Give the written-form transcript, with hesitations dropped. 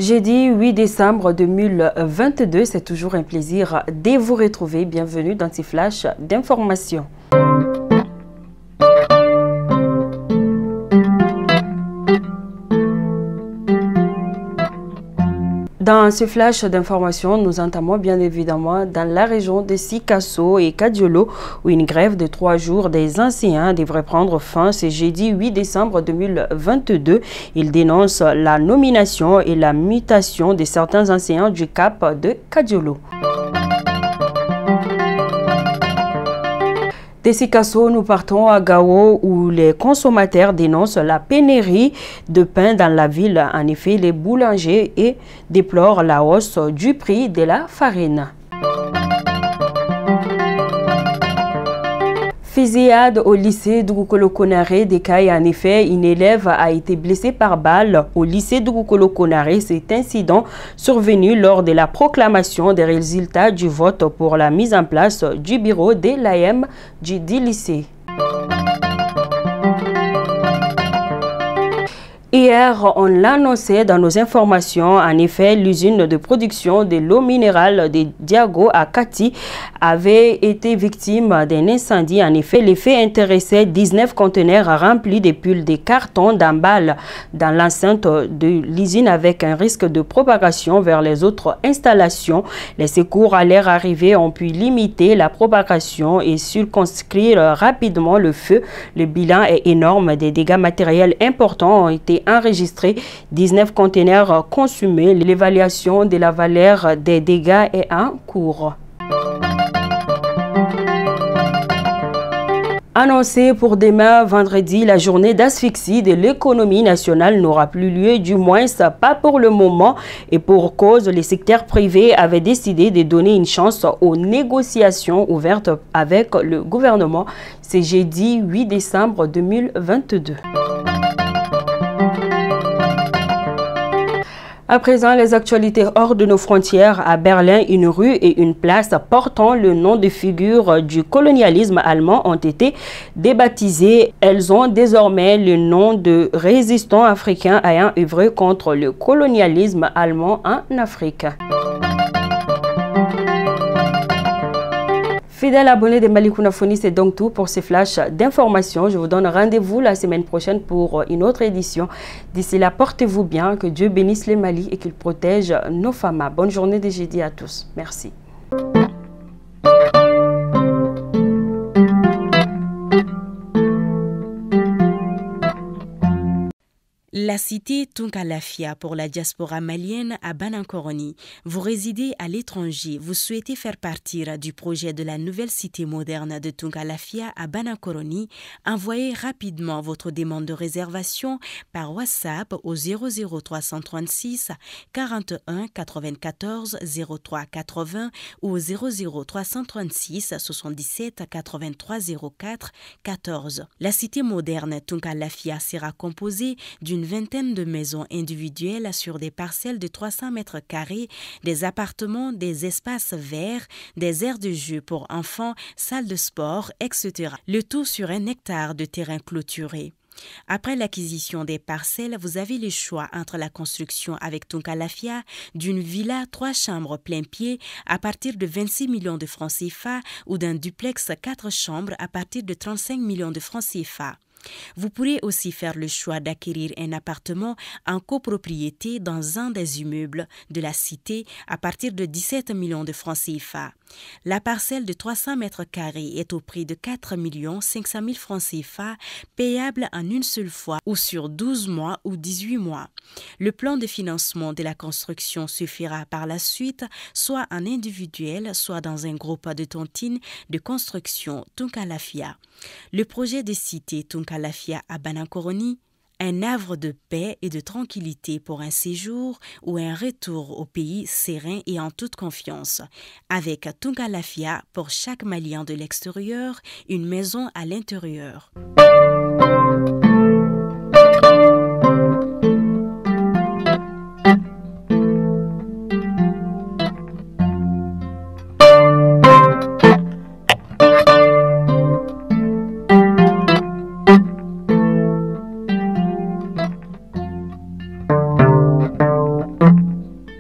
Jeudi 8 décembre 2022, c'est toujours un plaisir de vous retrouver. Bienvenue dans ces flashs d'informations. Dans ce flash d'informations, nous entamons bien évidemment dans la région de Sikasso et Kadiolo, où une grève de 3 jours des enseignants devrait prendre fin ce jeudi 8 décembre 2022. Ils dénoncent la nomination et la mutation de certains enseignants du CAP de Kadiolo. De Sikasso, nous partons à Gao où les consommateurs dénoncent la pénurie de pain dans la ville. En effet, les boulangers déplorent la hausse du prix de la farine. Fusillade au lycée Dugukolo Konaré d'Ekaï. En effet, une élève a été blessée par balle au lycée Dugukolo Konaré. Cet incident survenu lors de la proclamation des résultats du vote pour la mise en place du bureau de l'AM du lycée. Hier, on l'annonçait dans nos informations. En effet, l'usine de production de l'eau minérale de Diago à Kati avait été victime d'un incendie. En effet, les faits intéressaient 19 conteneurs remplis de pulls de carton d'emballe dans l'enceinte de l'usine avec un risque de propagation vers les autres installations. Les secours à leur arrivée ont pu limiter la propagation et circonscrire rapidement le feu. Le bilan est énorme. Des dégâts matériels importants ont été enregistrés, 19 conteneurs consumés. L'évaluation de la valeur des dégâts est en cours. Annoncé pour demain vendredi, la journée d'asphyxie de l'économie nationale n'aura plus lieu, du moins pas pour le moment, et pour cause, les secteurs privés avaient décidé de donner une chance aux négociations ouvertes avec le gouvernement. C'est jeudi 8 décembre 2022. À présent, les actualités hors de nos frontières. À Berlin, une rue et une place portant le nom de figure du colonialisme allemand ont été débaptisées. Elles ont désormais le nom de résistants africains ayant œuvré contre le colonialisme allemand en Afrique. Fidèles abonnés de Malikounda Foni, c'est donc tout pour ces flashs d'informations. Je vous donne rendez-vous la semaine prochaine pour une autre édition. D'ici là, portez-vous bien, que Dieu bénisse les Mali et qu'il protège nos femmes. Bonne journée de jeudi à tous. Merci. La cité Tunkalafia pour la diaspora malienne à Banankoroni. Vous résidez à l'étranger, vous souhaitez faire partir du projet de la nouvelle cité moderne de Tunkalafia à Banankoroni, envoyez rapidement votre demande de réservation par WhatsApp au 00336 41 94 03 80 ou au 00336 77 83 04 14. La cité moderne Tunkalafia sera composée d'une vingtaine de maisons individuelles sur des parcelles de 300 mètres carrés, des appartements, des espaces verts, des aires de jeu pour enfants, salles de sport, etc. Le tout sur 1 hectare de terrain clôturé. Après l'acquisition des parcelles, vous avez le choix entre la construction avec Tunkalafia d'une villa 3 chambres plein pied à partir de 26 millions de francs CFA ou d'un duplex 4 chambres à partir de 35 millions de francs CFA. Vous pourrez aussi faire le choix d'acquérir un appartement en copropriété dans un des immeubles de la cité à partir de 17 millions de francs CFA. La parcelle de 300 mètres carrés est au prix de 4 500 000 francs CFA, payable en une seule fois ou sur 12 mois ou 18 mois. Le plan de financement de la construction se fera par la suite, soit en individuel, soit dans un groupe de tontines de construction Tunkalafia. Le projet de cité Tunkalafia à Banankoroni, un havre de paix et de tranquillité pour un séjour ou un retour au pays serein et en toute confiance. Avec Tunkalafia, pour chaque Malien de l'extérieur, une maison à l'intérieur.